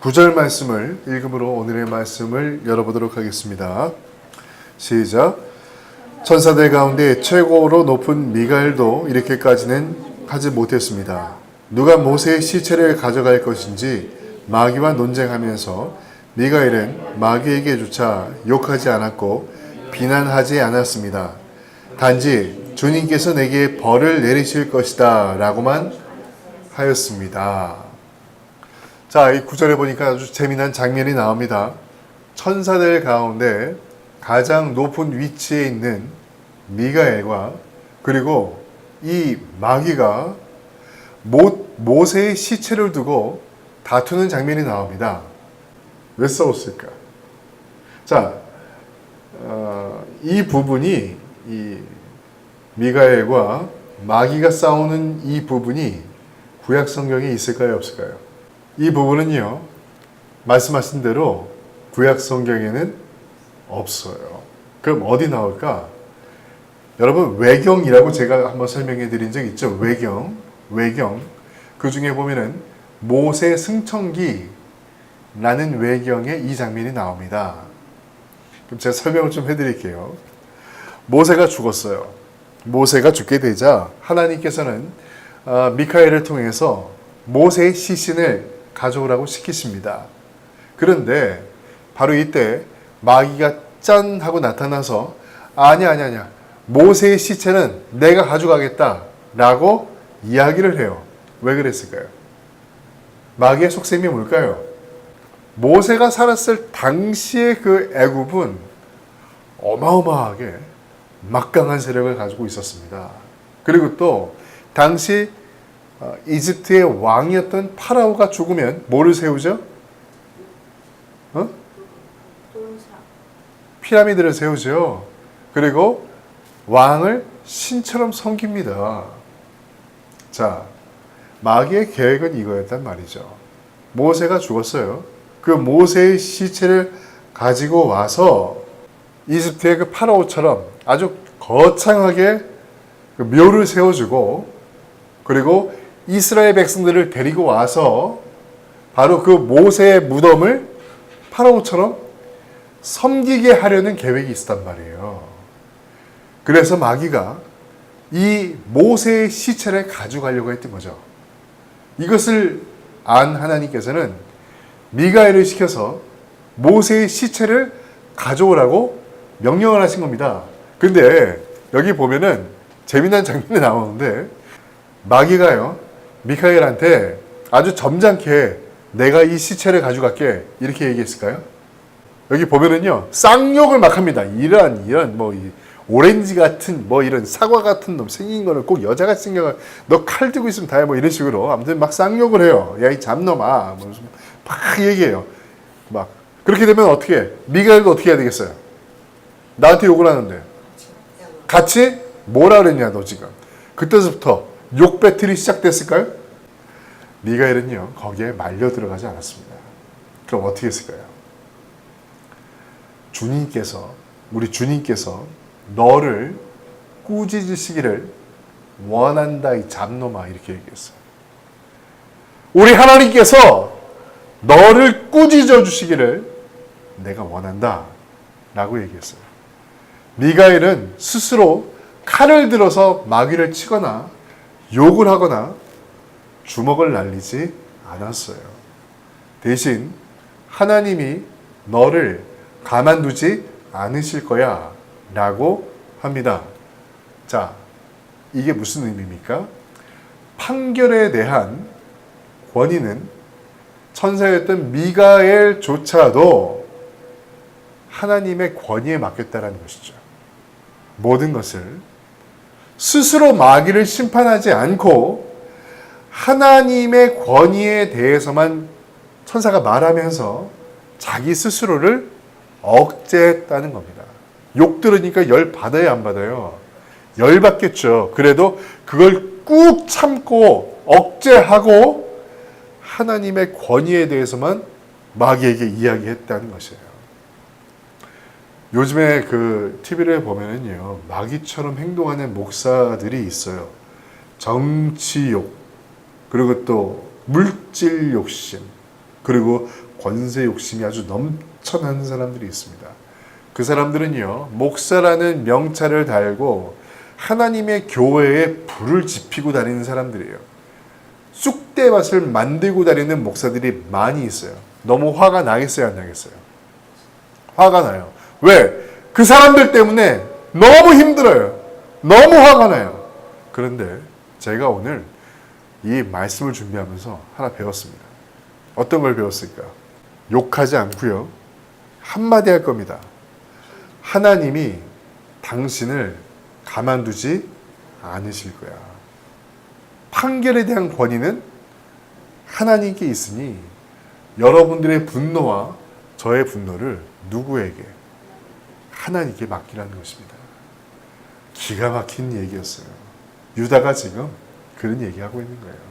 9절 말씀을 읽음으로 오늘의 말씀을 열어보도록 하겠습니다. 시작. 천사들 가운데 최고로 높은 미가엘도 이렇게까지는 하지 못했습니다. 누가 모세의 시체를 가져갈 것인지 마귀와 논쟁하면서 미가엘은 마귀에게조차 욕하지 않았고 비난하지 않았습니다. 단지 주님께서 내게 벌을 내리실 것이다 라고만 하였습니다. 자, 이 구절에 보니까 아주 재미난 장면이 나옵니다. 천사들 가운데 가장 높은 위치에 있는 미가엘과 그리고 이 마귀가 모세의 시체를 두고 다투는 장면이 나옵니다. 왜 싸웠을까? 자, 이 부분이 이 미가엘과 마귀가 싸우는 이 부분이 구약 성경에 있을까요, 없을까요? 이 부분은요, 말씀하신 대로 구약 성경에는 없어요. 그럼 어디 나올까? 여러분, 외경이라고 제가 한번 설명해 드린 적 있죠? 외경. 그 중에 보면은 모세 승천기라는 외경에 이 장면이 나옵니다. 그럼 제가 설명을 좀 해드릴게요. 모세가 죽었어요. 모세가 죽게 되자 하나님께서는 미카엘을 통해서 모세의 시신을 가져오라고 시키십니다. 그런데 바로 이때 마귀가 짠 하고 나타나서 아니야. 모세의 시체는 내가 가져가겠다 라고 이야기를 해요. 왜 그랬을까요? 마귀의 속셈이 뭘까요? 모세가 살았을 당시의 그 애굽은 어마어마하게 막강한 세력을 가지고 있었습니다. 그리고 또 당시 이집트의 왕이었던 파라오가 죽으면 뭐를 세우죠? 피라미드를 세우죠. 그리고 왕을 신처럼 섬깁니다. 자, 마귀의 계획은 이거였단 말이죠. 모세가 죽었어요. 그 모세의 시체를 가지고 와서 이집트의 그 파라오처럼 아주 거창하게 그 묘를 세워주고 그리고 이스라엘 백성들을 데리고 와서 바로 그 모세의 무덤을 파라오처럼 섬기게 하려는 계획이 있었단 말이에요. 그래서 마귀가 이 모세의 시체를 가져가려고 했던 거죠. 이것을 안 하나님께서는 미가엘을 시켜서 모세의 시체를 가져오라고 명령을 하신 겁니다. 근데 여기 보면은 재미난 장면이 나오는데 마귀가요 미카엘한테 아주 점잖게 내가 이 시체를 가져갈게 이렇게 얘기했을까요? 여기 보면은요 쌍욕을 막 합니다. 이런 뭐 오렌지 같은 뭐 이런 사과 같은 놈 생긴 거는 꼭 여자같이 생겨가 너 칼 들고 있으면 다해 뭐 이런 식으로 아무튼 막 쌍욕을 해요. 야 이 잡놈아 뭐 막 얘기해요. 막 그렇게 되면 어떻게 해? 미가엘도 어떻게 해야 되겠어요? 나한테 욕을 하는데 같이 뭐라 그랬냐 너 지금 그때부터 욕 배틀이 시작됐을까요? 미가엘은요 거기에 말려 들어가지 않았습니다. 그럼 어떻게 했을까요? 우리 주님께서 너를 꾸짖으시기를 원한다 이 잡놈아 이렇게 얘기했어요. 우리 하나님께서 너를 꾸짖어 주시기를 내가 원한다 라고 얘기했어요. 미가엘은 스스로 칼을 들어서 마귀를 치거나 욕을 하거나 주먹을 날리지 않았어요. 대신 하나님이 너를 가만두지 않으실 거야 라고 합니다. 자, 이게 무슨 의미입니까? 판결에 대한 권위는 천사였던 미가엘조차도 하나님의 권위에 맡겼다라는 것이죠. 모든 것을 스스로 마귀를 심판하지 않고 하나님의 권위에 대해서만 천사가 말하면서 자기 스스로를 억제했다는 겁니다. 욕 들으니까 열 받아요, 안 받아요? 열 받겠죠. 그래도 그걸 꾹 참고 억제하고 하나님의 권위에 대해서만 마귀에게 이야기했다는 것이에요. 요즘에 그 TV를 보면은요, 마귀처럼 행동하는 목사들이 있어요. 정치욕, 그리고 또 물질 욕심, 그리고 권세 욕심이 아주 넘쳐나는 사람들이 있습니다. 그 사람들은요, 목사라는 명찰을 달고 하나님의 교회에 불을 지피고 다니는 사람들이에요. 쑥대밭을 만들고 다니는 목사들이 많이 있어요. 너무 화가 나겠어요, 안 나겠어요? 화가 나요. 왜? 그 사람들 때문에 너무 힘들어요. 너무 화가 나요. 그런데 제가 오늘 이 말씀을 준비하면서 하나 배웠습니다. 어떤 걸 배웠을까? 욕하지 않고요. 한마디 할 겁니다. 하나님이 당신을 가만두지 않으실 거야. 판결에 대한 권위는 하나님께 있으니 여러분들의 분노와 저의 분노를 누구에게? 하나님께 맡기라는 것입니다. 기가 막힌 얘기였어요. 유다가 지금 그런 얘기하고 있는 거예요.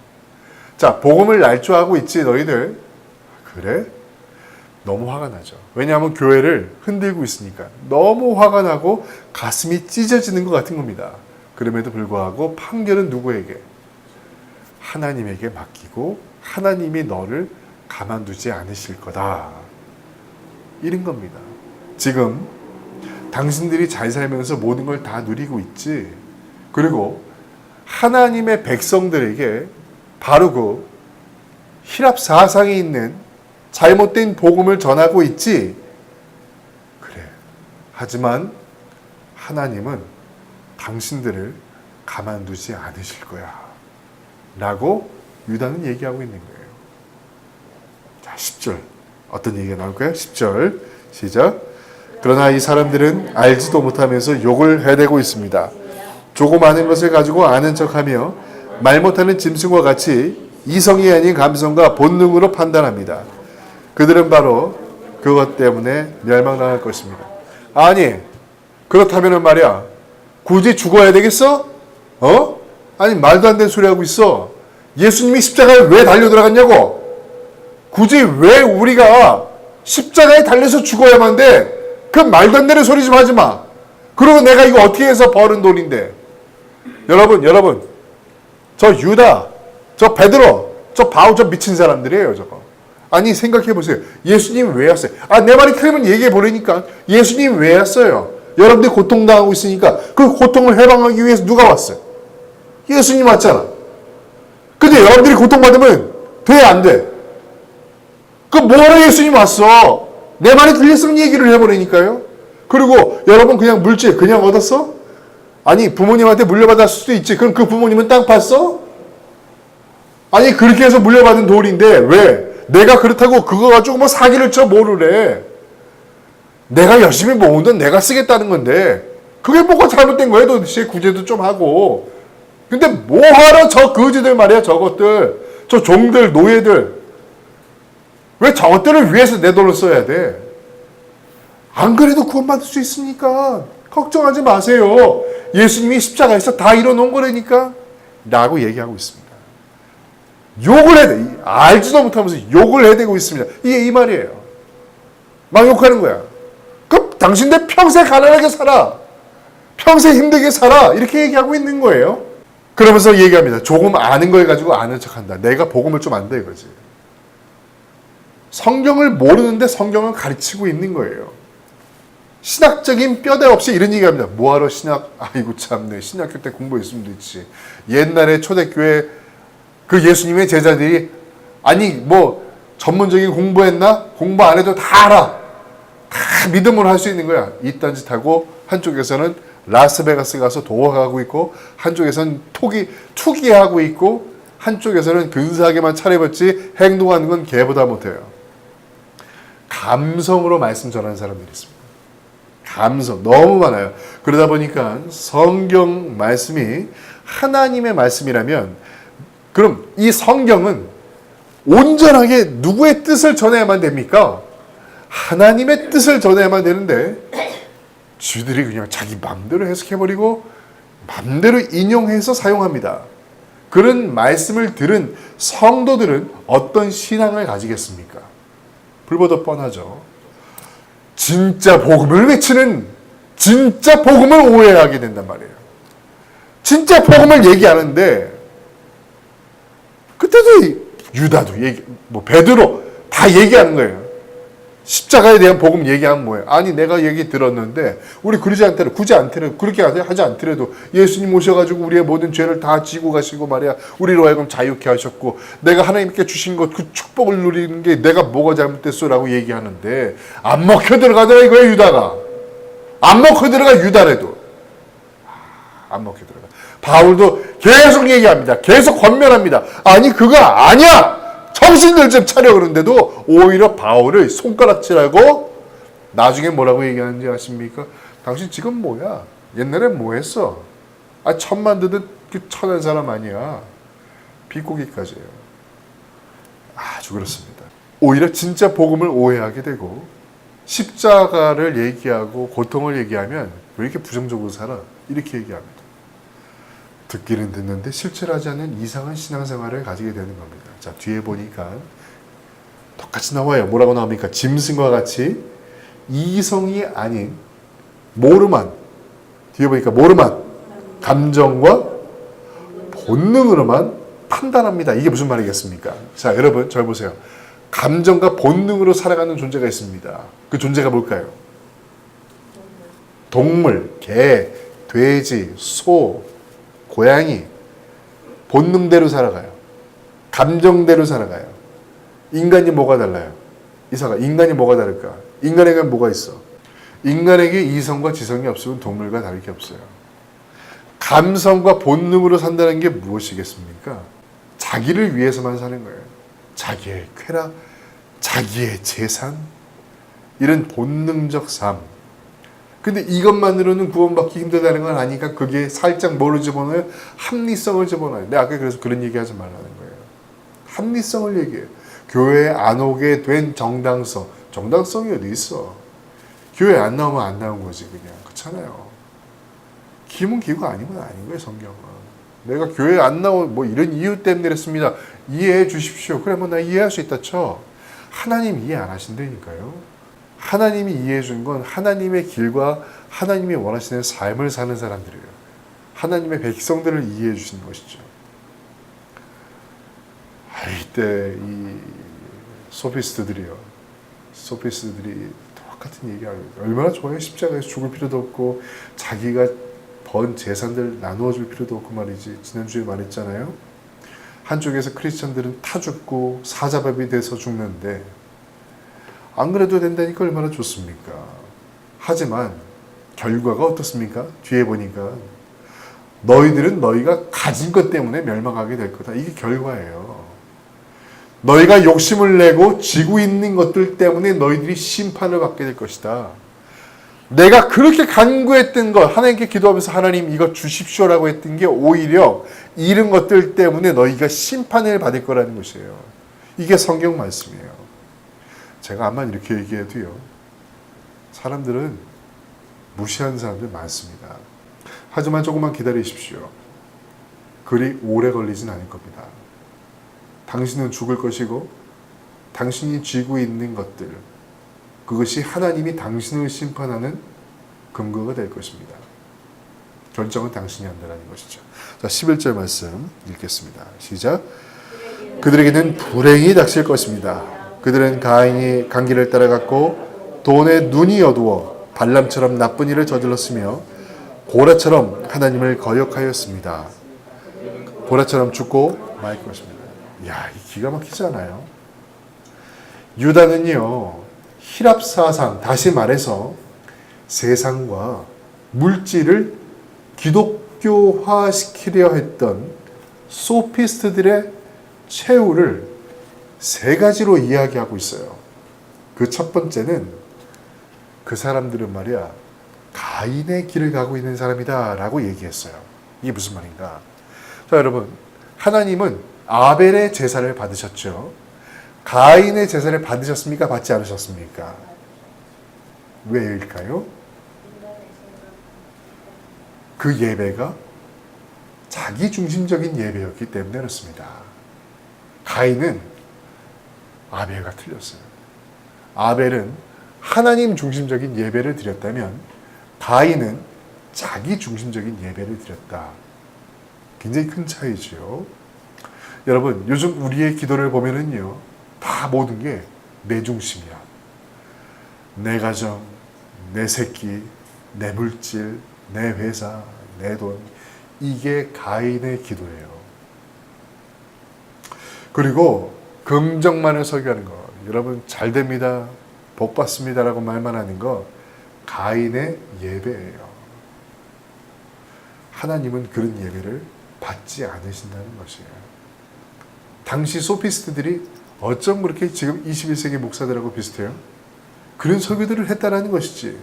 자, 복음을 날조하고 있지 너희들. 그래? 너무 화가 나죠. 왜냐하면 교회를 흔들고 있으니까. 너무 화가 나고 가슴이 찢어지는 것 같은 겁니다. 그럼에도 불구하고 판결은 누구에게? 하나님에게 맡기고 하나님이 너를 가만두지 않으실 거다. 이런 겁니다. 지금 당신들이 잘 살면서 모든 걸 다 누리고 있지. 그리고 하나님의 백성들에게 바르고 희랍 사상에 있는 잘못된 복음을 전하고 있지. 그래. 하지만 하나님은 당신들을 가만두지 않으실 거야. 라고 유다는 얘기하고 있는 거예요. 자, 10절. 어떤 얘기가 나올까요? 10절. 시작. 그러나 이 사람들은 알지도 못하면서 욕을 해대고 있습니다. 조금 아는 것을 가지고 아는 척하며 말 못하는 짐승과 같이 이성이 아닌 감성과 본능으로 판단합니다. 그들은 바로 그것 때문에 멸망당할 것입니다. 아니, 그렇다면 말이야, 굳이 죽어야 되겠어? 아니, 말도 안 되는 소리 하고 있어. 예수님이 십자가에 왜 달려 들어갔냐고? 굳이 왜 우리가 십자가에 달려서 죽어야만 돼? 그 말도 안 되는 소리 좀 하지 마. 그리고 내가 이거 어떻게 해서 버는 돈인데. 여러분, 저 유다, 저 베드로, 저 바울, 저 미친 사람들이에요, 저거. 아니, 생각해 보세요. 예수님 왜 왔어요? 내 말이 틀리면 얘기해 보려니까. 예수님 왜 왔어요? 여러분들이 고통당하고 있으니까 그 고통을 해방하기 위해서 누가 왔어요? 예수님 왔잖아. 근데 여러분들이 고통받으면 돼, 안 돼? 그 뭐하러 예수님 왔어? 내 말이 틀렸으면 얘기를 해버리니까요. 그리고 여러분 그냥 물질 그냥 얻었어? 아니, 부모님한테 물려받았을 수도 있지. 그럼 그 부모님은 땅 팠어? 아니, 그렇게 해서 물려받은 돈인데 왜? 내가 그렇다고 그거 가지고 뭐 사기를 쳐 뭐를 해? 내가 열심히 모은 돈 내가 쓰겠다는 건데 그게 뭐가 잘못된 거예요 도대체? 구제도 좀 하고. 근데 뭐하러 저 거지들 말이야, 저것들. 저 종들, 노예들. 왜 저것들을 위해서 내 돈을 써야 돼? 안 그래도 구원받을 수 있으니까 걱정하지 마세요. 예수님이 십자가에서 다 이뤄놓은 거라니까. 라고 얘기하고 있습니다. 욕을 해대. 알지도 못하면서 욕을 해대고 있습니다. 이게 이 말이에요. 막 욕하는 거야. 그럼 당신들 평생 가난하게 살아. 평생 힘들게 살아. 이렇게 얘기하고 있는 거예요. 그러면서 얘기합니다. 조금 아는 걸 가지고 아는 척한다. 내가 복음을 좀 안다 이거지. 성경을 모르는데 성경을 가르치고 있는 거예요. 신학적인 뼈대 없이 이런 얘기합니다. 뭐하러 신학, 아이고 참네. 신학교 때 공부했으면 됐지. 옛날에 초대교회 그 예수님의 제자들이 아니 뭐 전문적인 공부했나? 공부 안 해도 다 알아. 다 믿음으로 할 수 있는 거야. 이딴 짓 하고 한쪽에서는 라스베가스 가서 도박하고 있고 한쪽에서는 투기하고 있고 한쪽에서는 근사하게만 차려입었지 행동하는 건 걔보다 못해요. 감성으로 말씀 전하는 사람들이 있습니다. 감성 너무 많아요. 그러다 보니까 성경 말씀이 하나님의 말씀이라면 그럼 이 성경은 온전하게 누구의 뜻을 전해야만 됩니까? 하나님의 뜻을 전해야만 되는데 쥐들이 그냥 자기 맘대로 해석해버리고 맘대로 인용해서 사용합니다. 그런 말씀을 들은 성도들은 어떤 신앙을 가지겠습니까? 불보듯 뻔하죠. 진짜 복음을 외치는 진짜 복음을 오해하게 된단 말이에요. 진짜 복음을 얘기하는데 그때도 유다도 베드로 다 얘기하는 거예요. 십자가에 대한 복음 얘기하면 뭐예요? 아니 내가 얘기 들었는데 우리 굳이 않더라도 그렇게 하지 않더라도 예수님 오셔가지고 우리의 모든 죄를 다 지고 가시고 말이야 우리로 하여금 자유케 하셨고 내가 하나님께 주신 것 그 축복을 누리는 게 내가 뭐가 잘못됐어라고 얘기하는데 안 먹혀 들어가더라 이거야 유다가. 안 먹혀 들어가 유다래도. 안 먹혀 들어가. 바울도 계속 얘기합니다. 계속 권면합니다. 아니 그거 아니야. 정신을 좀 차려 그러는데도 오히려 바울을 손가락질하고 나중에 뭐라고 얘기하는지 아십니까? 당신 지금 뭐야? 옛날에 뭐 했어? 천만 드든 천한 사람 아니야. 비꼬기까지예요. 아주 그렇습니다. 오히려 진짜 복음을 오해하게 되고 십자가를 얘기하고 고통을 얘기하면 왜 이렇게 부정적으로 살아? 이렇게 얘기합니다. 듣기는 듣는데 실천하지 않는 이상한 신앙생활을 가지게 되는 겁니다. 자, 뒤에 보니까 똑같이 나와요. 뭐라고 나옵니까? 짐승과 같이 이성이 아닌 모르만, 뒤에 보니까 모르만 감정과 본능으로만 판단합니다. 이게 무슨 말이겠습니까? 자, 여러분 잘 보세요. 감정과 본능으로 살아가는 존재가 있습니다. 그 존재가 뭘까요? 동물, 개, 돼지, 소, 고양이. 본능대로 살아가요. 감정대로 살아가요. 인간이 뭐가 달라요? 이사가 인간이 뭐가 다를까? 인간에게 뭐가 있어? 인간에게 이성과 지성이 없으면 동물과 다를 게 없어요. 감성과 본능으로 산다는 게 무엇이겠습니까? 자기를 위해서만 사는 거예요. 자기의 쾌락, 자기의 재산, 이런 본능적 삶. 근데 이것만으로는 구원받기 힘들다는 건 아니까 그게 살짝 뭐를 집어넣어요? 합리성을 집어넣어요. 내가 아까 그래서 그런 얘기 하지 말라는 거예요. 합리성을 얘기해요. 교회에 안 오게 된 정당성. 정당성이 어디 있어? 교회 안 나오면 안 나온 거지 그냥. 그렇잖아요. 기면 기고 아니면 아닌 거예요 성경은. 내가 교회 안 나오 뭐 이런 이유 때문에 그랬습니다. 이해해 주십시오. 그러면 나 이해할 수 있다 쳐. 하나님 이해 안 하신다니까요. 하나님이 이해해 준 건 하나님의 길과 하나님이 원하시는 삶을 사는 사람들이에요. 하나님의 백성들을 이해해 주시는 것이죠. 이때 이 소피스트들이 똑같은 얘기하고 얼마나 좋아요. 십자가에서 죽을 필요도 없고 자기가 번 재산들 나누어 줄 필요도 없고 말이지. 지난주에 말했잖아요. 한쪽에서 크리스천들은 타 죽고 사자밥이 돼서 죽는데 안 그래도 된다니까 얼마나 좋습니까? 하지만 결과가 어떻습니까? 뒤에 보니까 너희들은 너희가 가진 것 때문에 멸망하게 될 거다. 이게 결과예요. 너희가 욕심을 내고 지고 있는 것들 때문에 너희들이 심판을 받게 될 것이다. 내가 그렇게 간구했던 것, 하나님께 기도하면서 하나님 이거 주십시오라고 했던 게 오히려 이런 것들 때문에 너희가 심판을 받을 거라는 것이에요. 이게 성경 말씀이에요. 제가 아마 이렇게 얘기해도요. 사람들은 무시하는 사람들 많습니다. 하지만 조금만 기다리십시오. 그리 오래 걸리진 않을 겁니다. 당신은 죽을 것이고 당신이 쥐고 있는 것들 그것이 하나님이 당신을 심판하는 근거가 될 것입니다. 결정은 당신이 한다는 것이죠. 자, 11절 말씀 읽겠습니다. 시작. 그들에게는 불행이 닥칠 것입니다. 그들은 가인이 간 길을 따라갔고 돈에 눈이 어두워 발람처럼 나쁜 일을 저질렀으며 고라처럼 하나님을 거역하였습니다. 고라처럼 죽고 말 것입니다. 이야, 기가 막히지 않아요? 유다는요, 히랍 사상, 다시 말해서 세상과 물질을 기독교화시키려 했던 소피스트들의 최후를 세 가지로 이야기하고 있어요. 그 첫 번째는 그 사람들은 말이야 가인의 길을 가고 있는 사람이다 라고 얘기했어요. 이게 무슨 말인가? 자, 여러분, 하나님은 아벨의 제사를 받으셨죠. 가인의 제사를 받으셨습니까? 받지 않으셨습니까? 왜일까요? 그 예배가 자기 중심적인 예배였기 때문에 그렇습니다. 가인은 아벨과 틀렸어요. 아벨은 하나님 중심적인 예배를 드렸다면 가인은 자기 중심적인 예배를 드렸다. 굉장히 큰 차이죠. 여러분, 요즘 우리의 기도를 보면은요, 다 모든 게 내 중심이야. 내 가정, 내 새끼, 내 물질, 내 회사, 내 돈. 이게 가인의 기도예요. 그리고 긍정만을 설교하는 거. 여러분 잘 됩니다. 복 받습니다. 라고 말만 하는 거 가인의 예배예요. 하나님은 그런 예배를 받지 않으신다는 것이에요. 당시 소피스트들이 어쩜 그렇게 지금 21세기 목사들하고 비슷해요? 그런 설교들을 했다라는 것이지.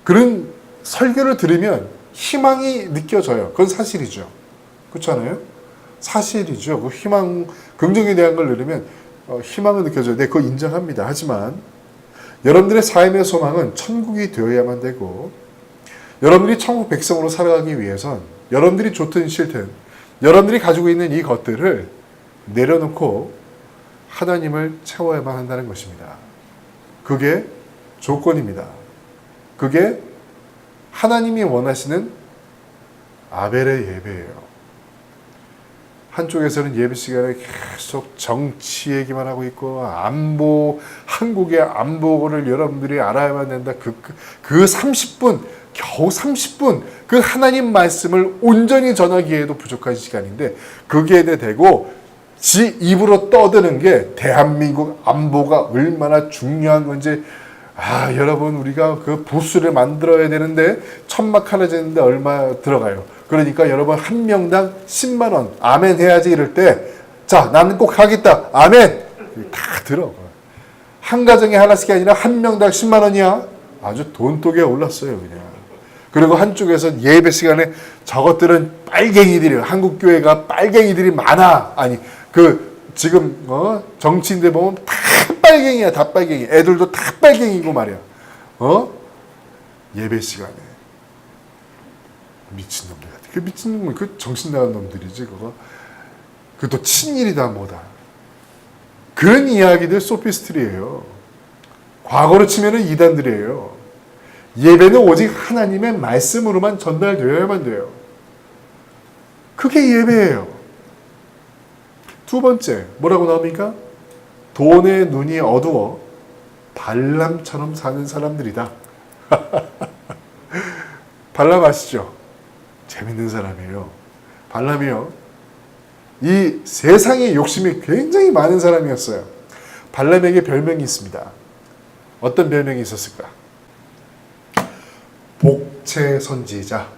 그런 설교를 들으면 희망이 느껴져요. 그건 사실이죠. 그렇잖아요? 사실이죠. 그 희망, 긍정에 대한 걸 들으면 희망을 느껴져요. 네, 그거 인정합니다. 하지만 여러분들의 삶의 소망은 천국이 되어야만 되고, 여러분들이 천국 백성으로 살아가기 위해선 여러분들이 좋든 싫든 여러분들이 가지고 있는 이 것들을 내려놓고 하나님을 채워야만 한다는 것입니다. 그게 조건입니다. 그게 하나님이 원하시는 아벨의 예배예요. 한쪽에서는 예배 시간에 계속 정치 얘기만 하고 있고, 안보, 한국의 안보를 여러분들이 알아야만 된다. 그 30분, 겨우 30분, 그 하나님 말씀을 온전히 전하기에도 부족한 시간인데, 거기에 대고 지 입으로 떠드는 게 대한민국 안보가 얼마나 중요한 건지, 여러분, 우리가 그 부스를 만들어야 되는데, 천막 하나 짓는데 얼마 들어가요? 그러니까 여러분, 한 명당 10만원, 아멘 해야지 이럴 때, 자, 나는 꼭 하겠다, 아멘! 다 들어. 한 가정에 하나씩이 아니라 한 명당 10만원이야. 아주 돈독에 올랐어요, 그냥. 그리고 한쪽에서 예배 시간에 저것들은 빨갱이들이에요. 한국교회가 빨갱이들이 많아. 아니, 지금, 정치인들 보면 다 빨갱이야, 다 빨갱이. 애들도 다 빨갱이고 말이야. 예배 시간에. 미친놈들 같아. 그 미친놈은 그 정신 나간 놈들이지, 그거. 그또 친일이다, 뭐다. 그런 이야기들 소피스트리예요. 과거로 치면은 이단들이에요. 예배는 오직 하나님의 말씀으로만 전달되어야만 돼요. 그게 예배예요. 두 번째, 뭐라고 나옵니까? 돈의 눈이 어두워 발람처럼 사는 사람들이다. 발람 아시죠? 재밌는 사람이에요. 발람이요. 이 세상에 욕심이 굉장히 많은 사람이었어요. 발람에게 별명이 있습니다. 어떤 별명이 있었을까? 복채 선지자.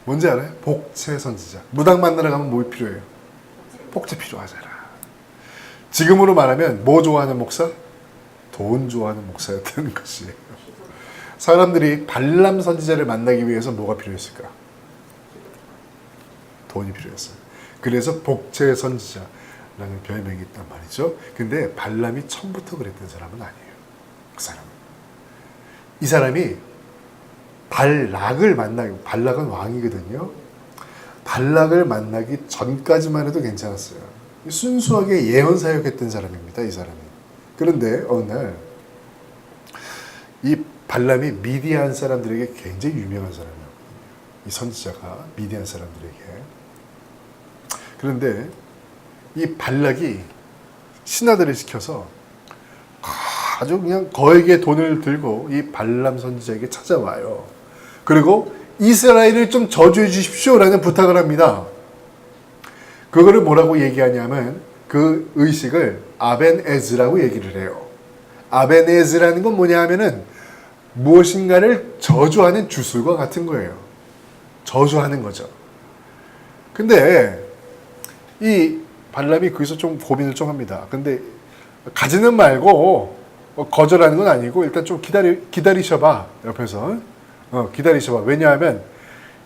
뭔지 알아요? 복채 선지자. 무당 만나러 가면 뭐 필요해요? 복채 필요하잖아. 지금으로 말하면 뭐 좋아하는 목사? 돈 좋아하는 목사였다는 것이에요. 사람들이 발람 선지자를 만나기 위해서 뭐가 필요했을까? 돈이 필요했어요. 그래서 복채 선지자라는 별명이 있단 말이죠. 근데 발람이 처음부터 그랬던 사람은 아니에요. 그 사람은. 이 사람이 발락을 만나고, 발락은 왕이거든요. 발락을 만나기 전까지만 해도 괜찮았어요. 순수하게 예언 사역했던 사람입니다, 이 사람이. 그런데 어느 날 이 발람이 미디안 사람들에게 굉장히 유명한 사람이었거든요. 이 선지자가 미디안 사람들에게. 그런데 이 발락이 신하들을 시켜서 아주 그냥 거액의 돈을 들고 이 발람 선지자에게 찾아와요. 그리고 이스라엘을 좀 저주해 주십시오라는 부탁을 합니다. 그거를 뭐라고 얘기하냐면 그 의식을 아벤에즈라고 얘기를 해요. 아벤에즈라는 건 뭐냐 하면은 무엇인가를 저주하는 주술과 같은 거예요. 저주하는 거죠. 근데 이 발람이 거기서 좀 고민을 좀 합니다. 근데 가지는 말고 거절하는 건 아니고 일단 좀 기다리셔봐. 옆에서 기다리셔봐. 왜냐하면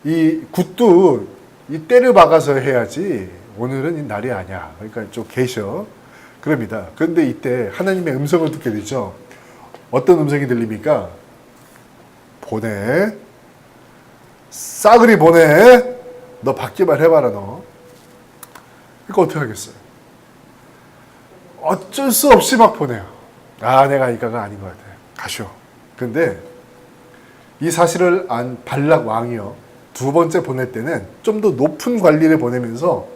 이 굿도 이 때를 박아서 해야지 오늘은 이 날이 아니야. 그러니까 좀 계셔. 그럽니다. 그런데 이때 하나님의 음성을 듣게 되죠. 어떤 음성이 들립니까? 보내. 싸그리 보내. 너 받기만 해봐라 너. 그러니까 어떻게 하겠어요? 어쩔 수 없이 막 보내요. 내가 이가가 아닌 것 같아요. 가시오. 근데 이 사실을 안 발락 왕이요. 두 번째 보낼 때는 좀 더 높은 관리를 보내면서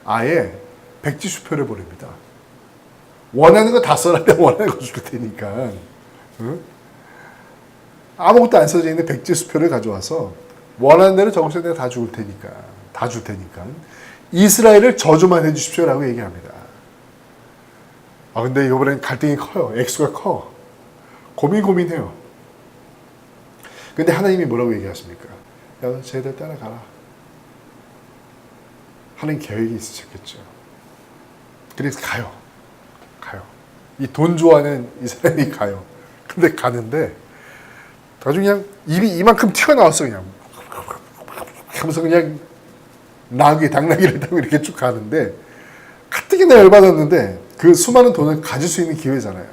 아예 백지수표를 보냅니다. 원하는 거 다 써라. 내가 원하는 거 줄 테니까. 응? 아무것도 안 써져 있는 백지수표를 가져와서 원하는 대로 적으셔서 내가 다 줄 테니까. 다 줄 테니까. 이스라엘을 저주만 해주십시오라고 얘기합니다. 아, 근데 이번엔 갈등이 커요. 액수가 커. 고민해요. 근데 하나님이 뭐라고 얘기하십니까? 야, 쟤들 따라가라. 하는 계획이 있으셨겠죠. 그래서 가요. 이 돈 좋아하는 이스라엘이 가요. 근데 가는데 나중에 그냥 입이 이만큼 튀어나왔어. 그냥 하면서 그냥 당나귀를 타고 이렇게 쭉 가는데 가뜩이나 열받았는데 그 수많은 돈을 가질 수 있는 기회잖아요.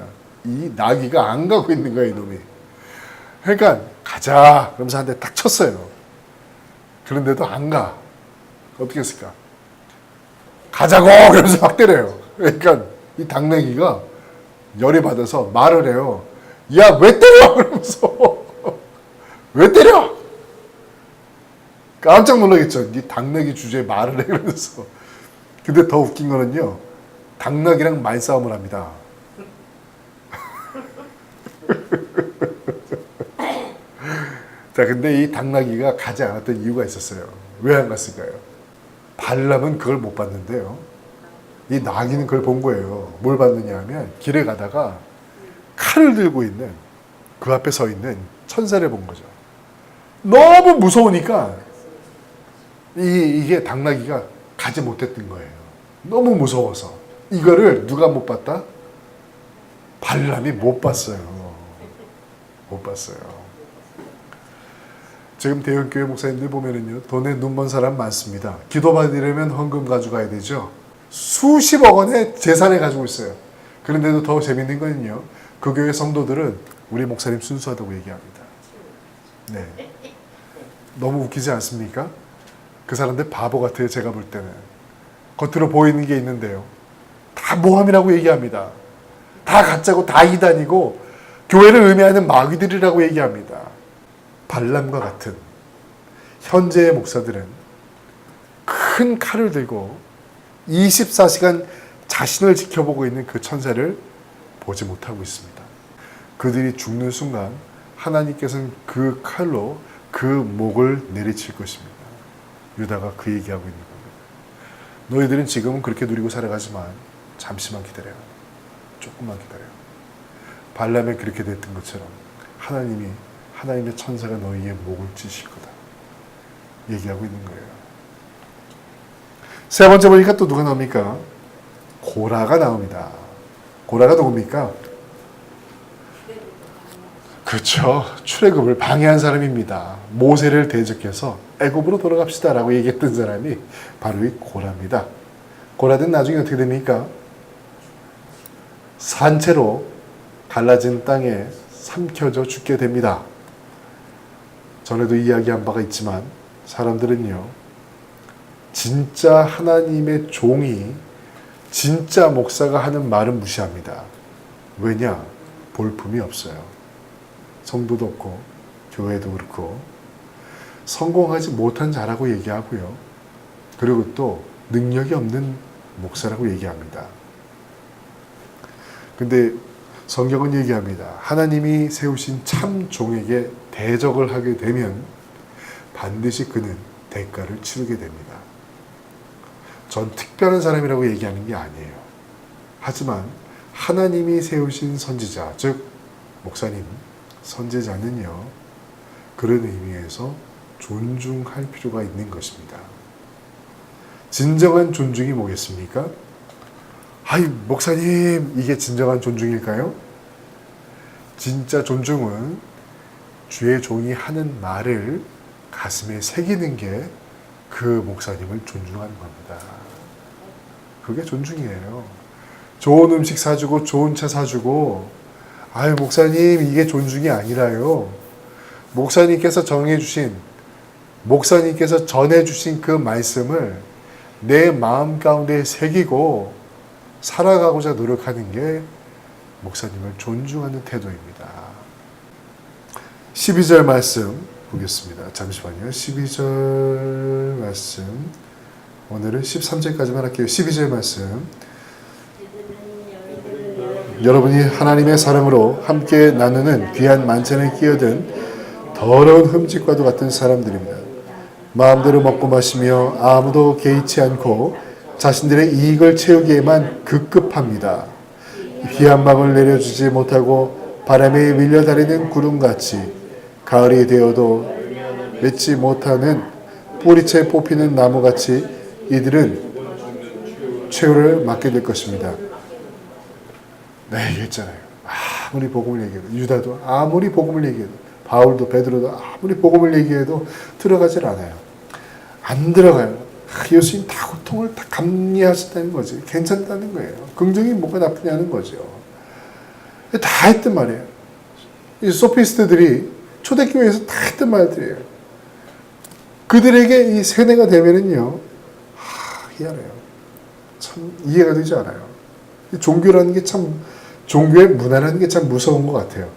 이 나귀가 안 가고 있는 거야, 이놈이. 그러니까 가자 그러면서 한 대 딱 쳤어요. 그런데도 안 가. 어떻게 했을까? 가자고 그러면서 막 때려요. 그러니까 이 당나귀가 열이 받아서 말을 해요. 야, 왜 때려? 그러면서 왜 때려? 깜짝 놀라겠죠. 네 당나귀 주제에 말을 해 그러면서. 근데 더 웃긴 거는요. 당나귀랑 말싸움을 합니다. 자, 근데 이 당나귀가 가지 않았던 이유가 있었어요. 왜 안 갔을까요? 발람은 그걸 못 봤는데요. 이 나귀는 그걸 본 거예요. 뭘 봤느냐 하면 길에 가다가 칼을 들고 있는 그 앞에 서 있는 천사를 본 거죠. 너무 무서우니까 이게 당나귀가 가지 못했던 거예요. 너무 무서워서. 이거를 누가 못 봤다? 발람이 못 봤어요. 못 봤어요. 지금 대형교회 목사님들 보면은요, 돈에 눈먼 사람 많습니다. 기도 받으려면 헌금 가져가야 되죠. 수십억 원의 재산을 가지고 있어요. 그런데도 더 재밌는 거는요, 그 교회 성도들은 우리 목사님 순수하다고 얘기합니다. 네. 너무 웃기지 않습니까? 그 사람들 바보 같아요, 제가 볼 때는. 겉으로 보이는 게 있는데요. 다 모함이라고 얘기합니다. 다 가짜고 다 이단이고 교회를 의미하는 마귀들이라고 얘기합니다. 발람과 같은 현재의 목사들은 큰 칼을 들고 24시간 자신을 지켜보고 있는 그 천사를 보지 못하고 있습니다. 그들이 죽는 순간 하나님께서는 그 칼로 그 목을 내리칠 것입니다. 유다가 그 얘기하고 있는 겁니다. 너희들은 지금은 그렇게 누리고 살아가지만 잠시만 기다려. 조금만 기다려. 발람에 그렇게 됐던 것처럼 하나님의 천사가 너희의 목을 찌실 거다. 얘기하고 있는 거예요. 세 번째 보니까 또 누가 나옵니까? 고라가 나옵니다. 고라가 누굽니까? 그렇죠. 출애굽을 방해한 사람입니다. 모세를 대적해서 애굽으로 돌아갑시다라고 얘기했던 사람이 바로 이 고라입니다. 고라는 나중에 어떻게 됩니까? 산채로 갈라진 땅에 삼켜져 죽게 됩니다. 전에도 이야기한 바가 있지만 사람들은요, 진짜 하나님의 종이 진짜 목사가 하는 말은 무시합니다. 왜냐? 볼품이 없어요. 성도도 없고 교회도 그렇고 성공하지 못한 자라고 얘기하고요. 그리고 또 능력이 없는 목사라고 얘기합니다. 근데 성경은 얘기합니다. 하나님이 세우신 참 종에게 대적을 하게 되면 반드시 그는 대가를 치르게 됩니다. 전 특별한 사람이라고 얘기하는 게 아니에요. 하지만 하나님이 세우신 선지자, 즉 목사님, 선지자는요, 그런 의미에서 존중할 필요가 있는 것입니다. 진정한 존중이 뭐겠습니까? 아이, 목사님, 이게 진정한 존중일까요? 진짜 존중은 주의 종이 하는 말을 가슴에 새기는 게 그 목사님을 존중하는 겁니다. 그게 존중이에요. 좋은 음식 사주고 좋은 차 사주고, 아유, 목사님, 이게 존중이 아니라요. 목사님께서 전해주신 그 말씀을 내 마음 가운데 새기고 살아가고자 노력하는 게 목사님을 존중하는 태도입니다. 12절 말씀 보겠습니다. 잠시만요. 12절 말씀. 오늘은 13절까지만 할게요. 12절 말씀. 여러분이 하나님의 사랑으로 함께 나누는 귀한 만찬에 끼어든 더러운 흠집과도 같은 사람들입니다. 마음대로 먹고 마시며 아무도 개의치 않고 자신들의 이익을 채우기에만 급급합니다. 귀한 막을 내려주지 못하고 바람에 밀려다니는 구름같이 가을이 되어도 맺지 못하는 뿌리채 뽑히는 나무같이 이들은 최후를 맞게 될 것입니다. 네, 얘기했잖아요. 아무리 복음을 얘기해도, 유다도 아무리 복음을 얘기해도, 바울도 베드로도 아무리 복음을 얘기해도 들어가질 않아요. 안 들어가요. 예수님 다 고통을 다 감리하셨다는 거지. 괜찮다는 거예요. 긍정이 뭐가 나쁘냐는 거죠. 다 했단 말이에요. 이 소피스트들이 초대교회에서 다 했던 말들이에요. 그들에게 이 세뇌가 되면은요, 희한해요. 참 이해가 되지 않아요. 종교라는 게 참, 종교의 문화라는 게 참 무서운 것 같아요.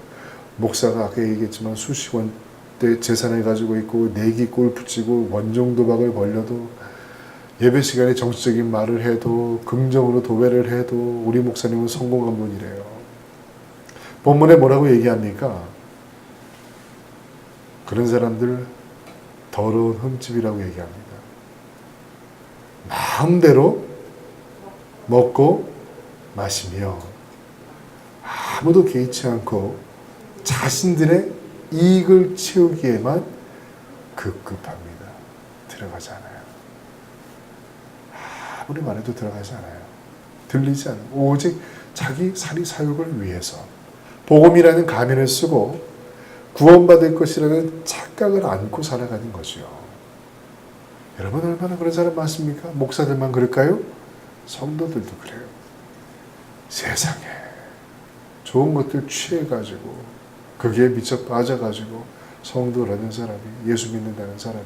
목사가 아까 얘기했지만 수십 원대 재산을 가지고 있고 내기 골프 치고 원정 도박을 벌려도 예배 시간에 정치적인 말을 해도 긍정으로 도배를 해도 우리 목사님은 성공한 분이래요. 본문에 뭐라고 얘기합니까? 그런 사람들 더러운 흠집이라고 얘기합니다. 마음대로 먹고 마시며 아무도 개의치 않고 자신들의 이익을 채우기에만 급급합니다. 들어가지 않아요. 아무리 말해도 들어가지 않아요. 들리지 않아요. 오직 자기 사리사욕을 위해서 복음이라는 가면을 쓰고 구원받을 것이라는 착각을 안고 살아가는 거죠. 여러분 얼마나 그런 사람 많습니까? 목사들만 그럴까요? 성도들도 그래요. 세상에 좋은 것들 취해가지고 거기에 미쳐 빠져가지고 성도라는 사람이, 예수 믿는다는 사람이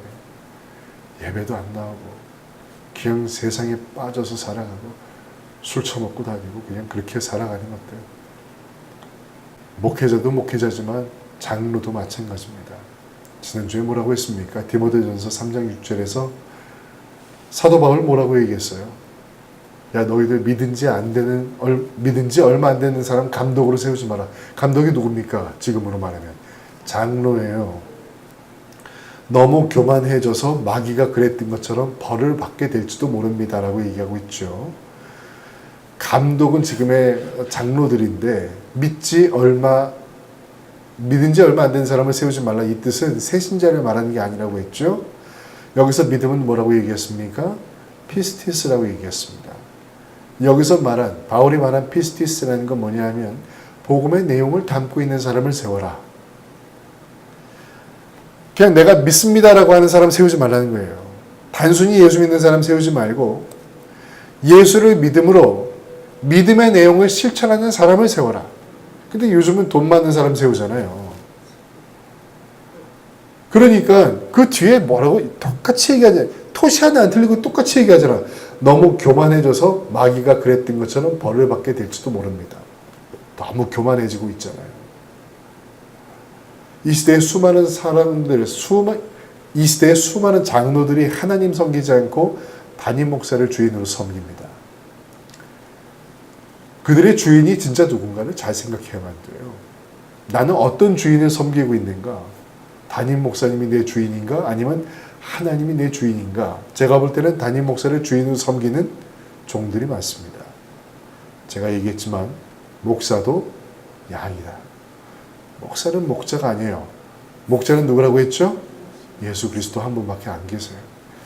예배도 안 나오고 그냥 세상에 빠져서 살아가고 술 처먹고 다니고 그냥 그렇게 살아가는 것들. 목회자도 목회자지만 장로도 마찬가지입니다. 지난주에 뭐라고 했습니까? 디모데전서 3장 6절에서 사도 바울 뭐라고 얘기했어요? 야, 너희들 믿은 지 얼마 안 되는 사람 감독으로 세우지 마라. 감독이 누굽니까? 지금으로 말하면 장로예요. 너무 교만해져서 마귀가 그랬던 것처럼 벌을 받게 될지도 모릅니다라고 얘기하고 있죠. 감독은 지금의 장로들인데 믿은 지 얼마 안 된 사람을 세우지 말라. 이 뜻은 새신자를 말하는 게 아니라고 했죠. 여기서 믿음은 뭐라고 얘기했습니까? 피스티스라고 얘기했습니다. 여기서 말한, 바울이 말한 피스티스라는 건 뭐냐면 복음의 내용을 담고 있는 사람을 세워라. 그냥 내가 믿습니다라고 하는 사람 세우지 말라는 거예요. 단순히 예수 믿는 사람 세우지 말고 예수를 믿음으로 믿음의 내용을 실천하는 사람을 세워라. 근데 요즘은 돈 많은 사람 세우잖아요. 그러니까 그 뒤에 뭐라고 똑같이 얘기하잖아요. 토시 하나 안 틀리고 똑같이 얘기하잖아. 너무 교만해져서 마귀가 그랬던 것처럼 벌을 받게 될지도 모릅니다. 너무 교만해지고 있잖아요. 이 시대의 수많은 사람들, 이 시대의 수많은 장로들이 하나님 섬기지 않고 담임 목사를 주인으로 섬깁니다. 그들의 주인이 진짜 누군가를 잘 생각해야만 돼요. 나는 어떤 주인을 섬기고 있는가? 담임 목사님이 내 주인인가? 아니면 하나님이 내 주인인가? 제가 볼 때는 담임 목사를 주인으로 섬기는 종들이 많습니다. 제가 얘기했지만 목사도 양이다. 목사는 목자가 아니에요. 목자는 누구라고 했죠? 예수 그리스도 한 분밖에 안 계세요.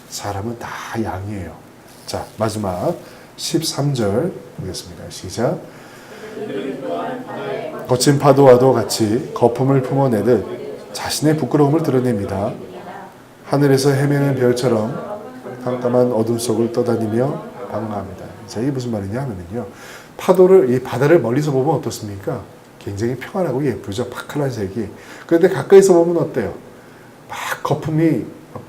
사람은 다 양이에요. 자, 마지막 13절 보겠습니다. 시작. 거친 파도와도 같이 거품을 품어내듯 자신의 부끄러움을 드러냅니다. 하늘에서 헤매는 별처럼 깜깜한 어둠 속을 떠다니며 방황합니다. 자, 이게 무슨 말이냐 하면요. 이 바다를 멀리서 보면 어떻습니까? 굉장히 평안하고 예쁘죠. 파클한 색이. 그런데 가까이서 보면 어때요? 막 거품이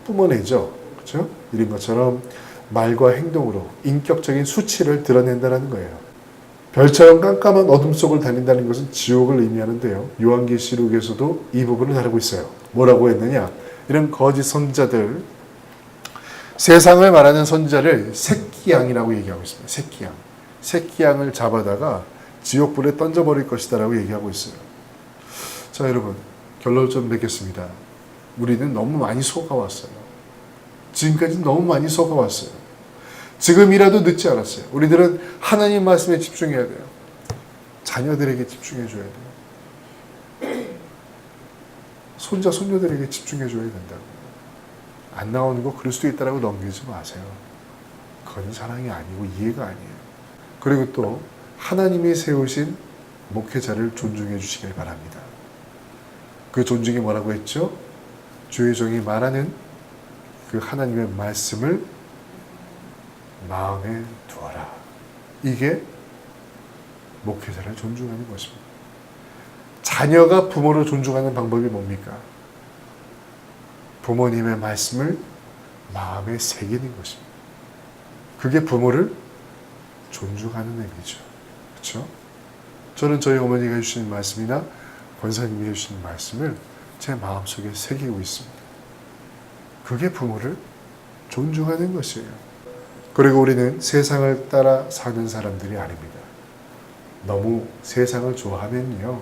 뿜어내죠. 그렇죠? 이런 것처럼 말과 행동으로 인격적인 수치를 드러낸다는 거예요. 별처럼 깜깜한 어둠 속을 다닌다는 것은 지옥을 의미하는데요. 요한계시록에서도 이 부분을 다루고 있어요. 뭐라고 했느냐? 이런 거짓 선지자들, 세상을 말하는 선지자를 새끼양이라고 얘기하고 있습니다. 새끼양. 새끼양을 잡아다가 지옥불에 던져버릴 것이다 라고 얘기하고 있어요. 자, 여러분, 결론을 좀 맺겠습니다. 우리는 너무 많이 속아왔어요. 지금까지 너무 많이 속아왔어요. 지금이라도 늦지 않았어요. 우리들은 하나님 말씀에 집중해야 돼요. 자녀들에게 집중해줘야 돼요. 손자, 손녀들에게 집중해줘야 된다고. 안 나오는 거 그럴 수도 있다라고 넘기지 마세요. 그건 사랑이 아니고 이해가 아니에요. 그리고 또 하나님이 세우신 목회자를 존중해 주시길 바랍니다. 그 존중이 뭐라고 했죠? 주의 종이 말하는 그 하나님의 말씀을 마음에 두어라. 이게 목회자를 존중하는 것입니다. 자녀가 부모를 존중하는 방법이 뭡니까? 부모님의 말씀을 마음에 새기는 것입니다. 그게 부모를 존중하는 의미죠. 그렇죠? 저는 저희 어머니가 해주시는 말씀이나 권사님이 해주시는 말씀을 제 마음속에 새기고 있습니다. 그게 부모를 존중하는 것이에요. 그리고 우리는 세상을 따라 사는 사람들이 아닙니다. 너무 세상을 좋아하면요,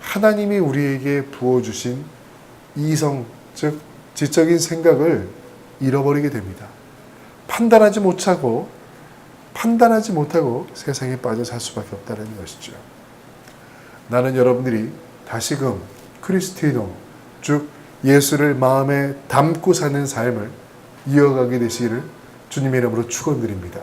하나님이 우리에게 부어주신 이성, 즉 지적인 생각을 잃어버리게 됩니다. 판단하지 못하고 세상에 빠져 살 수밖에 없다는 것이죠. 나는 여러분들이 다시금 크리스티노, 즉 예수를 마음에 담고 사는 삶을 이어가게 되시기를 주님의 이름으로 축원드립니다.